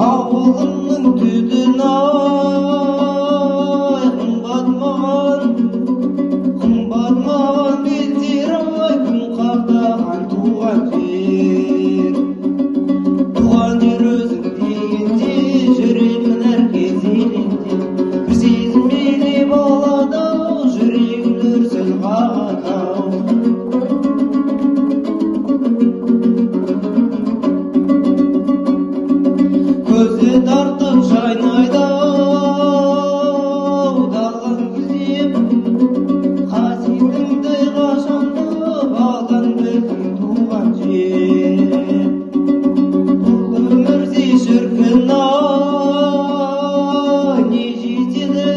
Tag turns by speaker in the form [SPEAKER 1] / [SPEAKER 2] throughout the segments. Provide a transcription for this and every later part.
[SPEAKER 1] Ауылымның түтін ай, қымбат маған белдер ай, күн қақтаған туған жер. Туған жер өзің дегенде, жүрегімнің әр кезеңінде бір сезім билеп алады, жүрегім дүрсіл қағады. Көзі тартып жайнайды далаң күзеп, қасиетіңді қашанды балдан білдің туған жер. Бұл өмірде шіркін ай, не жетеді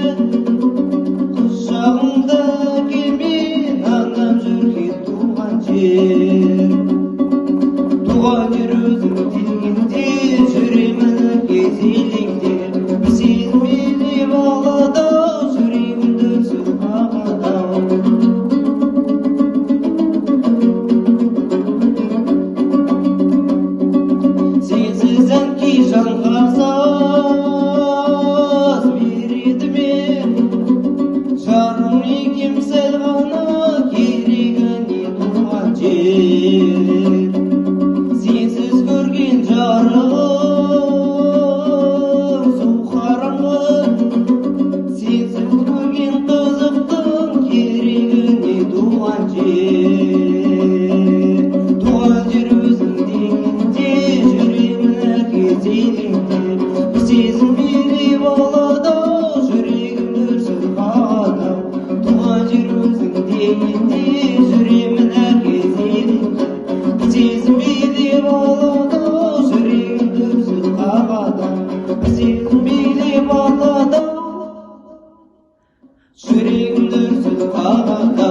[SPEAKER 1] құшағыңда келмен аңдап жүрген туған жер. Туған жер өзің дегенде жүремін кезелеңде, бір сезім билеп алады, жүрегім дүрсіл қағады. Сенсіз әнке жанға саз береді ме, жарым екем сәл ғана керегіне туған жер. Сенсіз көрген жарым су қараңғы, сенсіз көрген қызықтың керегіне туған жер. Туған жер өзің дегенде жүремін әр кезеңде, бір сезім билеп алады, жүрегім дүрсіл қағады. Туған жер өзің дегенде жүремін әр кезеңде, бір сезім билеп алады, жүрегім дүрсіл қағады. Бір сезім билеп алады, жүрегім дүрсіл қағады.